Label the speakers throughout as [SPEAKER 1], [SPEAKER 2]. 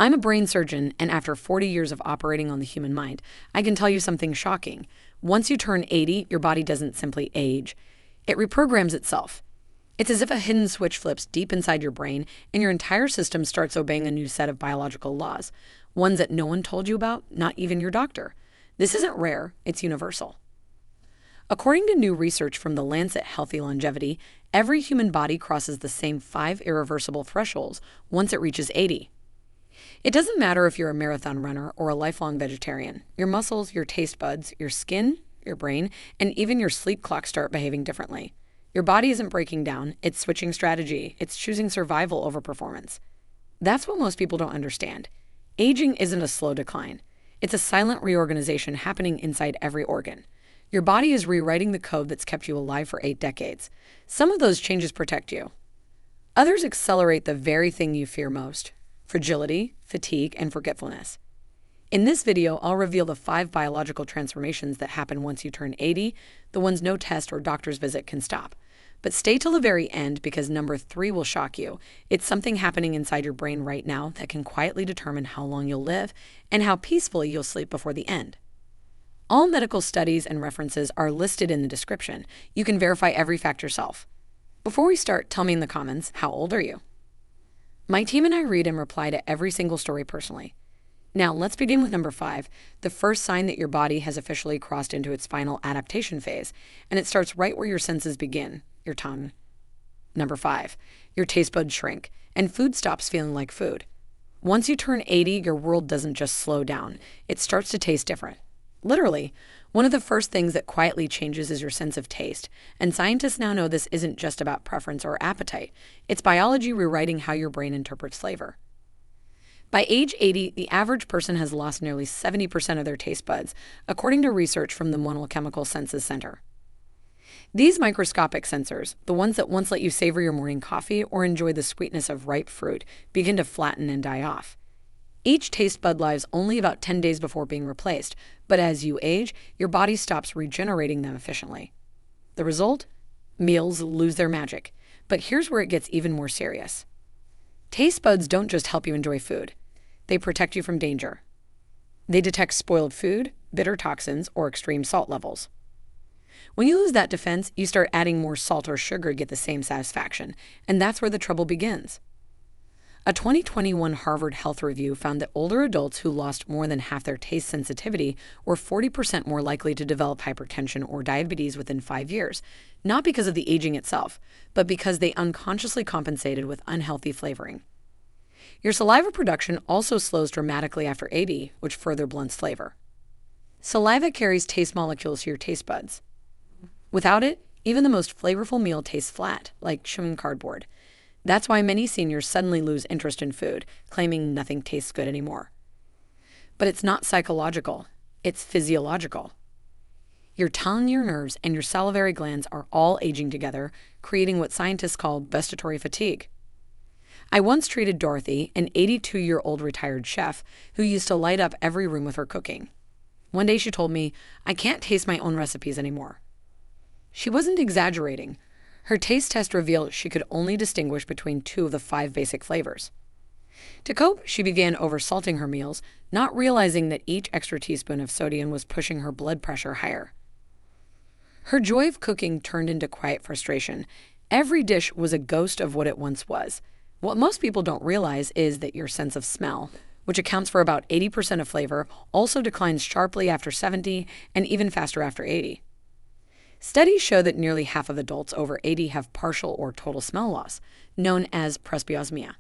[SPEAKER 1] I'm a brain surgeon, and after 40 years of operating on the human mind, I can tell you something shocking. Once you turn 80, your body doesn't simply age, it reprograms itself. It's as if a hidden switch flips deep inside your brain, and your entire system starts obeying a new set of biological laws, ones that no one told you about, not even your doctor. This isn't rare, it's universal. According to new research from the Lancet Healthy Longevity, every human body crosses the same 5 irreversible thresholds once it reaches 80. It doesn't matter if you're a marathon runner or a lifelong vegetarian. Your muscles, your taste buds, your skin, your brain, and even your sleep clock start behaving differently. Your body isn't breaking down, it's switching strategy, it's choosing survival over performance. That's what most people don't understand. Aging isn't a slow decline. It's a silent reorganization happening inside every organ. Your body is rewriting the code that's kept you alive for 8 decades. Some of those changes protect you. Others accelerate the very thing you fear most: fragility, fatigue, and forgetfulness. In this video, I'll reveal the 5 biological transformations that happen once you turn 80, the ones no test or doctor's visit can stop. But stay till the very end, because number 3 will shock you. It's something happening inside your brain right now that can quietly determine how long you'll live and how peacefully you'll sleep before the end. All medical studies and references are listed in the description. You can verify every fact yourself. Before we start, tell me in the comments, how old are you? My team and I read and reply to every single story personally. Now, let's begin with number 5, the first sign that your body has officially crossed into its final adaptation phase, and it starts right where your senses begin, your tongue. Number 5, your taste buds shrink, and food stops feeling like food. Once you turn 80, your world doesn't just slow down, it starts to taste different. Literally, one of the first things that quietly changes is your sense of taste, and scientists now know this isn't just about preference or appetite, it's biology rewriting how your brain interprets flavor. By age 80, the average person has lost nearly 70% of their taste buds, according to research from the Monochemical Senses Center. These microscopic sensors, the ones that once let you savor your morning coffee or enjoy the sweetness of ripe fruit, begin to flatten and die off. Each taste bud lives only about 10 days before being replaced, but as you age, your body stops regenerating them efficiently. The result? Meals lose their magic. But here's where it gets even more serious. Taste buds don't just help you enjoy food. They protect you from danger. They detect spoiled food, bitter toxins, or extreme salt levels. When you lose that defense, you start adding more salt or sugar to get the same satisfaction, and that's where the trouble begins. A 2021 Harvard Health Review found that older adults who lost more than half their taste sensitivity were 40% more likely to develop hypertension or diabetes within 5 years, not because of the aging itself, but because they unconsciously compensated with unhealthy flavoring. Your saliva production also slows dramatically after 80, which further blunts flavor. Saliva carries taste molecules to your taste buds. Without it, even the most flavorful meal tastes flat, like chewing cardboard. That's why many seniors suddenly lose interest in food, claiming nothing tastes good anymore. But it's not psychological, it's physiological. Your tongue, your nerves, and your salivary glands are all aging together, creating what scientists call gustatory fatigue. I once treated Dorothy, an 82-year-old retired chef who used to light up every room with her cooking. One day she told me, "I can't taste my own recipes anymore." She wasn't exaggerating. Her taste test revealed she could only distinguish between 2 of the 5 basic flavors. To cope, she began oversalting her meals, not realizing that each extra teaspoon of sodium was pushing her blood pressure higher. Her joy of cooking turned into quiet frustration. Every dish was a ghost of what it once was. What most people don't realize is that your sense of smell, which accounts for about 80% of flavor, also declines sharply after 70 and even faster after 80. Studies show that nearly half of adults over 80 have partial or total smell loss, known as presbyosmia.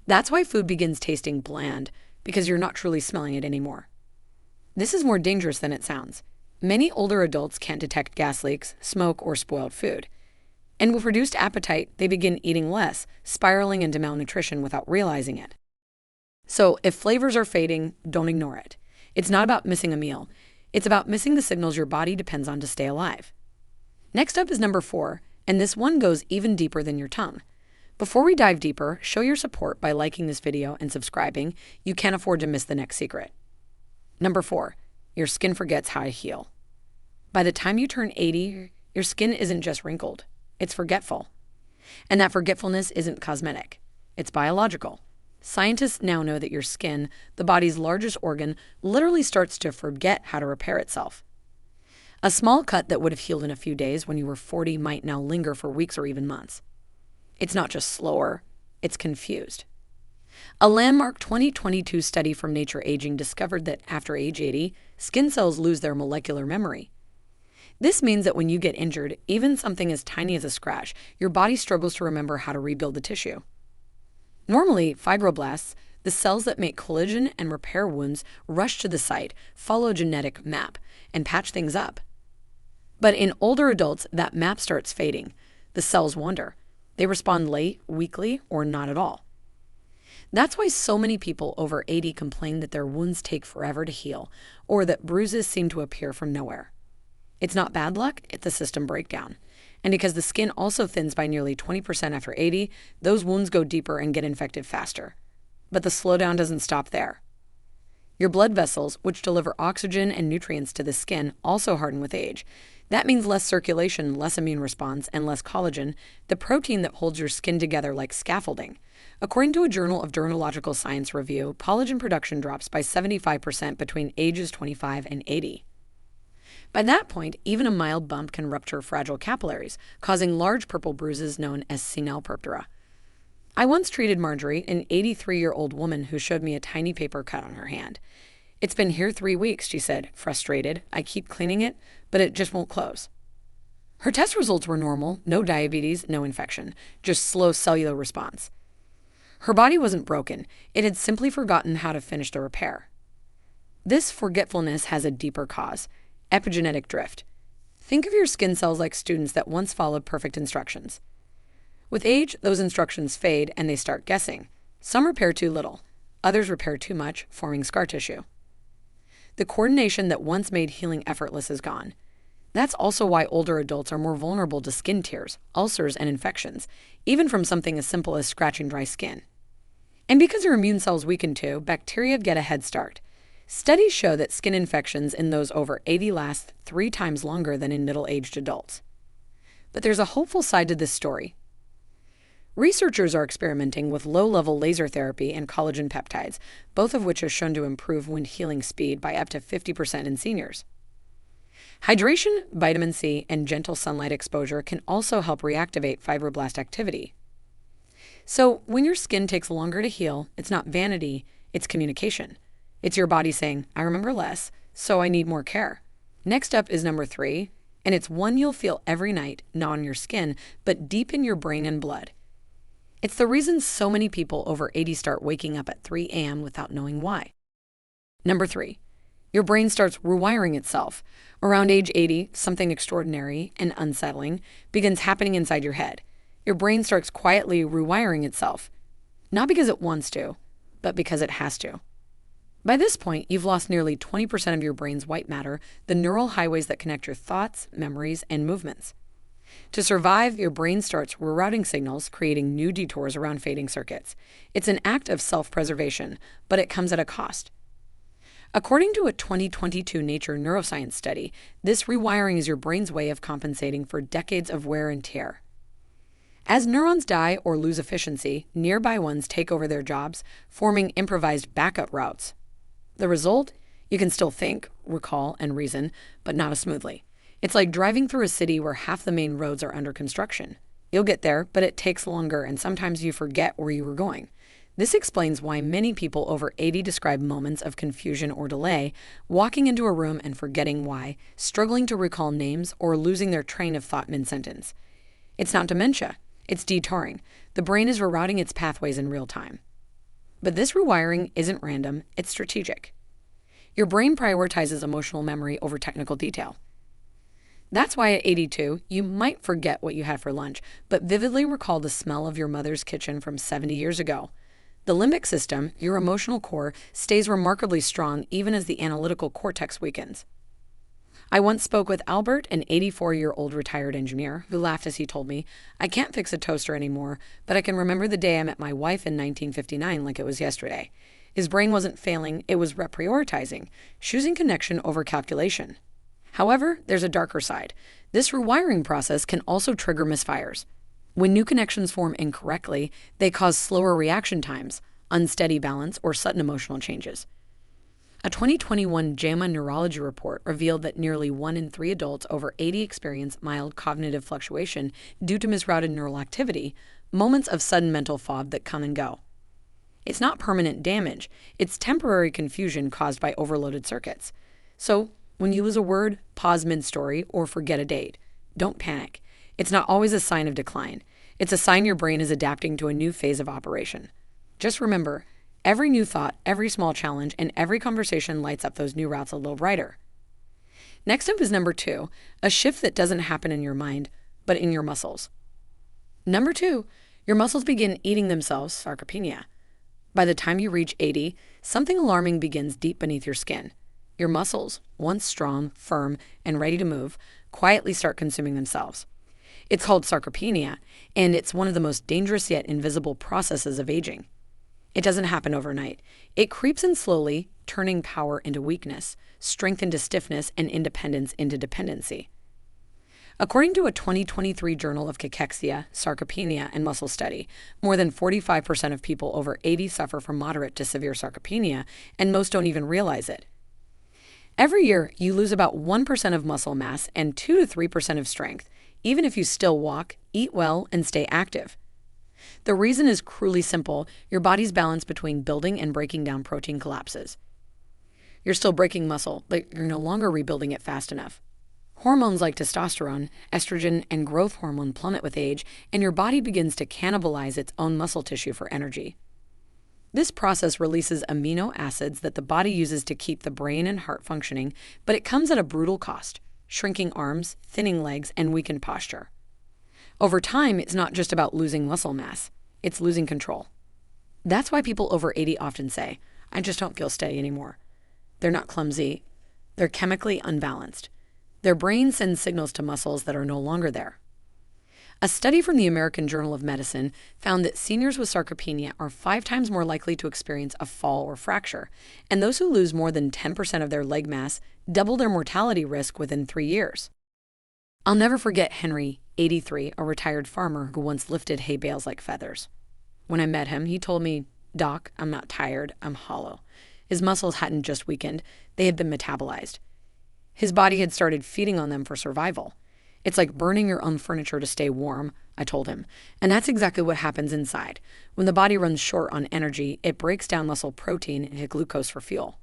[SPEAKER 1] That's why food begins tasting bland, because you're not truly smelling it anymore. This is more dangerous than it sounds. Many older adults can't detect gas leaks, smoke, or spoiled food. And with reduced appetite, they begin eating less, spiraling into malnutrition without realizing it. So, if flavors are fading, don't ignore it. It's not about missing a meal. It's about missing the signals your body depends on to stay alive. Next up is number 4, and this one goes even deeper than your tongue. Before we dive deeper, show your support by liking this video and subscribing. You can't afford to miss the next secret. Number 4, your skin forgets how to heal. By the time you turn 80, your skin isn't just wrinkled, it's forgetful. And that forgetfulness isn't cosmetic, it's biological. Scientists now know that your skin, the body's largest organ, literally starts to forget how to repair itself. A small cut that would have healed in a few days when you were 40 might now linger for weeks or even months. It's not just slower, it's confused. A landmark 2022 study from Nature Aging discovered that after age 80, skin cells lose their molecular memory. This means that when you get injured, even something as tiny as a scratch, your body struggles to remember how to rebuild the tissue. Normally, fibroblasts, the cells that make collagen and repair wounds, rush to the site, follow a genetic map, and patch things up. But in older adults, that map starts fading. The cells wander. They respond late, weakly, or not at all. That's why so many people over 80 complain that their wounds take forever to heal, or that bruises seem to appear from nowhere. It's not bad luck, it's a system breakdown. And because the skin also thins by nearly 20% after 80, those wounds go deeper and get infected faster. But the slowdown doesn't stop there. Your blood vessels, which deliver oxygen and nutrients to the skin, also harden with age. That means less circulation, less immune response, and less collagen, the protein that holds your skin together like scaffolding. According to a Journal of Dermatological Science review, collagen production drops by 75% between ages 25 and 80. By that point, even a mild bump can rupture fragile capillaries, causing large purple bruises known as senile purpura. I once treated Marjorie, an 83-year-old woman who showed me a tiny paper cut on her hand. "It's been here 3 weeks," she said, frustrated. "I keep cleaning it, but it just won't close." Her test results were normal, no diabetes, no infection, just slow cellular response. Her body wasn't broken, it had simply forgotten how to finish the repair. This forgetfulness has a deeper cause: epigenetic drift. Think of your skin cells like students that once followed perfect instructions. With age, those instructions fade and they start guessing. Some repair too little, others repair too much, forming scar tissue. The coordination that once made healing effortless is gone. That's also why older adults are more vulnerable to skin tears, ulcers, and infections, even from something as simple as scratching dry skin. And because your immune cells weaken too, bacteria get a head start. Studies show that skin infections in those over 80 last 3 times longer than in middle-aged adults. But there's a hopeful side to this story. Researchers are experimenting with low-level laser therapy and collagen peptides, both of which are shown to improve wound healing speed by up to 50% in seniors. Hydration, vitamin C, and gentle sunlight exposure can also help reactivate fibroblast activity. So when your skin takes longer to heal, it's not vanity, it's communication. It's your body saying, "I remember less, so I need more care." Next up is number 3, and it's one you'll feel every night, not on your skin, but deep in your brain and blood. It's the reason so many people over 80 start waking up at 3 a.m. without knowing why. Number 3, your brain starts rewiring itself. Around age 80, something extraordinary and unsettling begins happening inside your head. Your brain starts quietly rewiring itself, not because it wants to, but because it has to. By this point, you've lost nearly 20% of your brain's white matter, the neural highways that connect your thoughts, memories, and movements. To survive, your brain starts rerouting signals, creating new detours around fading circuits. It's an act of self-preservation, but it comes at a cost. According to a 2022 Nature neuroscience study, this rewiring is your brain's way of compensating for decades of wear and tear. As neurons die or lose efficiency, nearby ones take over their jobs, forming improvised backup routes. The result? You can still think, recall, and reason, but not as smoothly. It's like driving through a city where half the main roads are under construction. You'll get there, but it takes longer, and sometimes you forget where you were going. This explains why many people over 80 describe moments of confusion or delay, walking into a room and forgetting why, struggling to recall names, or losing their train of thought mid-sentence. It's not dementia, it's detouring. The brain is rerouting its pathways in real time. But this rewiring isn't random, it's strategic. Your brain prioritizes emotional memory over technical detail. That's why at 82, you might forget what you had for lunch, but vividly recall the smell of your mother's kitchen from 70 years ago. The limbic system, your emotional core, stays remarkably strong even as the analytical cortex weakens. I once spoke with Albert, an 84-year-old retired engineer, who laughed as he told me, "I can't fix a toaster anymore, but I can remember the day I met my wife in 1959 like it was yesterday." His brain wasn't failing, it was reprioritizing, choosing connection over calculation. However, there's a darker side. This rewiring process can also trigger misfires. When new connections form incorrectly, they cause slower reaction times, unsteady balance, or sudden emotional changes. A 2021 JAMA neurology report revealed that nearly 1 in 3 adults over 80 experience mild cognitive fluctuation due to misrouted neural activity, moments of sudden mental fog that come and go. It's not permanent damage, it's temporary confusion caused by overloaded circuits. So, when you lose a word, pause mid-story, or forget a date, don't panic. It's not always a sign of decline. It's a sign your brain is adapting to a new phase of operation. Just remember, every new thought, every small challenge, and every conversation lights up those new routes a little brighter. Next up is number 2, a shift that doesn't happen in your mind, but in your muscles. Number 2, your muscles begin eating themselves, sarcopenia. By the time you reach 80, something alarming begins deep beneath your skin. Your muscles, once strong, firm, and ready to move, quietly start consuming themselves. It's called sarcopenia, and it's one of the most dangerous yet invisible processes of aging. It doesn't happen overnight. It creeps in slowly, turning power into weakness, strength into stiffness, and independence into dependency. According to a 2023 Journal of Cachexia, Sarcopenia, and Muscle Study, more than 45% of people over 80 suffer from moderate to severe sarcopenia, and most don't even realize it. Every year, you lose about 1% of muscle mass and 2 to 3% of strength, even if you still walk, eat well, and stay active. The reason is cruelly simple. Your body's balance between building and breaking down protein collapses. You're still breaking muscle, but you're no longer rebuilding it fast enough. Hormones like testosterone, estrogen, and growth hormone plummet with age, and your body begins to cannibalize its own muscle tissue for energy. This process releases amino acids that the body uses to keep the brain and heart functioning, but it comes at a brutal cost: shrinking arms, thinning legs, and weakened posture. Over time, it's not just about losing muscle mass, it's losing control. That's why people over 80 often say, "I just don't feel steady anymore." They're not clumsy, they're chemically unbalanced. Their brain sends signals to muscles that are no longer there. A study from the American Journal of Medicine found that seniors with sarcopenia are 5 times more likely to experience a fall or fracture, and those who lose more than 10% of their leg mass double their mortality risk within 3 years. I'll never forget Henry, 83, a retired farmer who once lifted hay bales like feathers. When I met him, he told me, "Doc, I'm not tired, I'm hollow." His muscles hadn't just weakened, they had been metabolized. His body had started feeding on them for survival. "It's like burning your own furniture to stay warm," I told him. And that's exactly what happens inside. When the body runs short on energy, it breaks down muscle protein into glucose for fuel.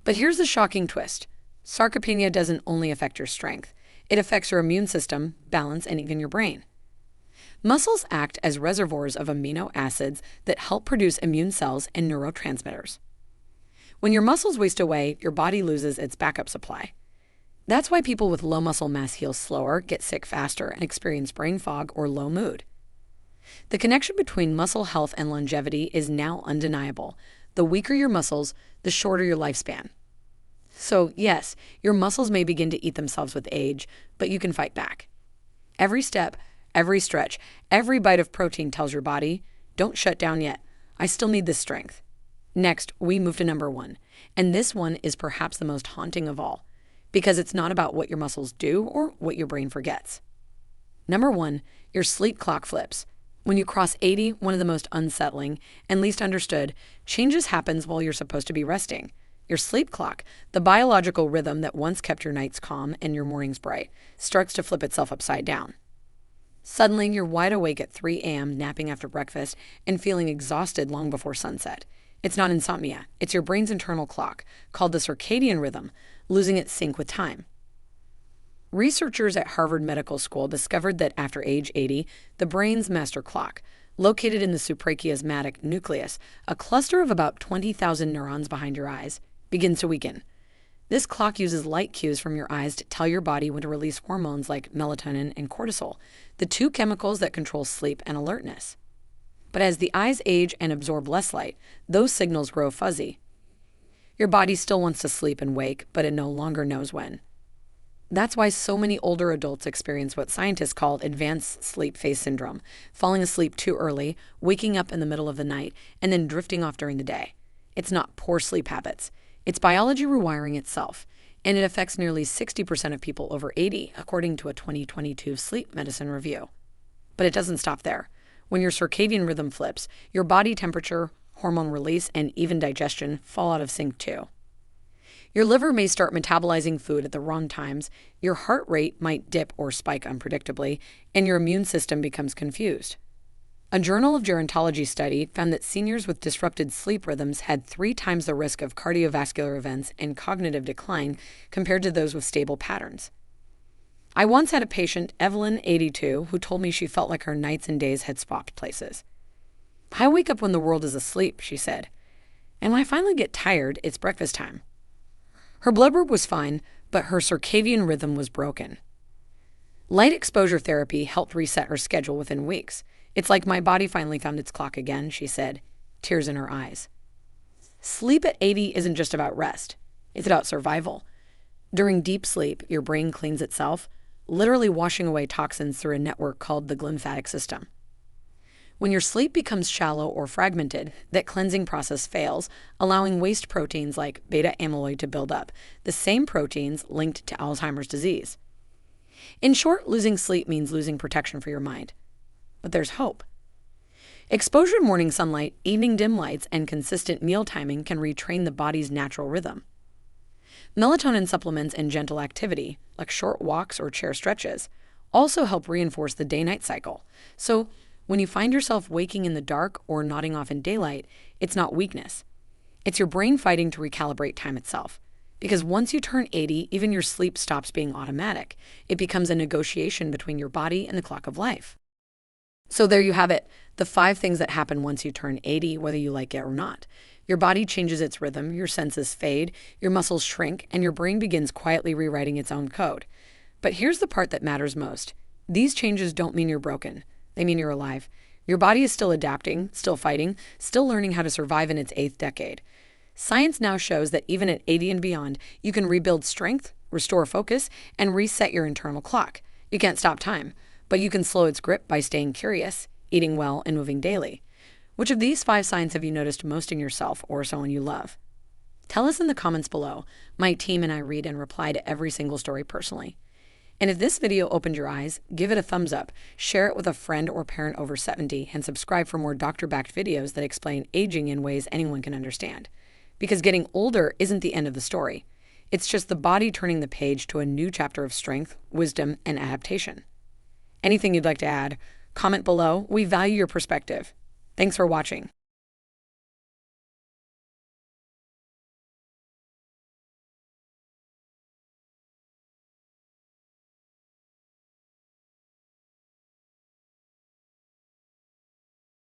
[SPEAKER 1] But here's the shocking twist. Sarcopenia doesn't only affect your strength. It affects your immune system, balance, and even your brain. Muscles act as reservoirs of amino acids that help produce immune cells and neurotransmitters. When your muscles waste away, your body loses its backup supply. That's why people with low muscle mass heal slower, get sick faster, and experience brain fog or low mood. The connection between muscle health and longevity is now undeniable. The weaker your muscles, the shorter your lifespan. So, yes, your muscles may begin to eat themselves with age, but you can fight back. Every step, every stretch, every bite of protein tells your body, "Don't shut down yet. I still need this strength." Next, we move to number 1, and this one is perhaps the most haunting of all, because it's not about what your muscles do or what your brain forgets. Number 1, your sleep clock flips. When you cross 80, one of the most unsettling and least understood changes happens while you're supposed to be resting. Your sleep clock, the biological rhythm that once kept your nights calm and your mornings bright, starts to flip itself upside down. Suddenly, you're wide awake at 3 a.m., napping after breakfast, and feeling exhausted long before sunset. It's not insomnia, it's your brain's internal clock, called the circadian rhythm, losing its sync with time. Researchers at Harvard Medical School discovered that after age 80, the brain's master clock, located in the suprachiasmatic nucleus, a cluster of about 20,000 neurons behind your eyes, begins to weaken. This clock uses light cues from your eyes to tell your body when to release hormones like melatonin and cortisol, the 2 chemicals that control sleep and alertness. But as the eyes age and absorb less light, those signals grow fuzzy. Your body still wants to sleep and wake, but it no longer knows when. That's why so many older adults experience what scientists call advanced sleep phase syndrome, falling asleep too early, waking up in the middle of the night, and then drifting off during the day. It's not poor sleep habits. It's biology rewiring itself, and it affects nearly 60% of people over 80, according to a 2022 sleep medicine review. But it doesn't stop there. When your circadian rhythm flips, your body temperature, hormone release, and even digestion fall out of sync too. Your liver may start metabolizing food at the wrong times, your heart rate might dip or spike unpredictably, and your immune system becomes confused. A Journal of Gerontology study found that seniors with disrupted sleep rhythms had 3 times the risk of cardiovascular events and cognitive decline compared to those with stable patterns. I once had a patient, Evelyn, 82, who told me she felt like her nights and days had swapped places. "I wake up when the world is asleep," she said, "and when I finally get tired, it's breakfast time." Her blood work was fine, but her circadian rhythm was broken. Light exposure therapy helped reset her schedule within weeks. "It's like my body finally found its clock again," she said, tears in her eyes. Sleep at 80 isn't just about rest. It's about survival. During deep sleep, your brain cleans itself, literally washing away toxins through a network called the glymphatic system. When your sleep becomes shallow or fragmented, that cleansing process fails, allowing waste proteins like beta amyloid to build up, the same proteins linked to Alzheimer's disease. In short, losing sleep means losing protection for your mind. But there's hope. Exposure to morning sunlight, evening dim lights, and consistent meal timing can retrain the body's natural rhythm. Melatonin supplements and gentle activity, like short walks or chair stretches, also help reinforce the day-night cycle. So, when you find yourself waking in the dark or nodding off in daylight, it's not weakness. It's your brain fighting to recalibrate time itself. Because once you turn 80, even your sleep stops being automatic. It becomes a negotiation between your body and the clock of life. So there you have it, the 5 things that happen once you turn 80, whether you like it or not. Your body changes its rhythm, your senses fade, your muscles shrink, and your brain begins quietly rewriting its own code. But here's the part that matters most. These changes don't mean you're broken. They mean you're alive. Your body is still adapting, still fighting, still learning how to survive in its 8th decade. Science now shows that even at 80 and beyond, you can rebuild strength, restore focus, and reset your internal clock. You can't stop time, but you can slow its grip by staying curious, eating well, and moving daily. Which of these 5 signs have you noticed most in yourself or someone you love? Tell us in the comments below. My team and I read and reply to every single story personally. And if this video opened your eyes, give it a thumbs up, share it with a friend or parent over 70, and subscribe for more doctor-backed videos that explain aging in ways anyone can understand. Because getting older isn't the end of the story. It's just the body turning the page to a new chapter of strength, wisdom, and adaptation. Anything you'd like to add? Comment below. We value your perspective. Thanks for watching.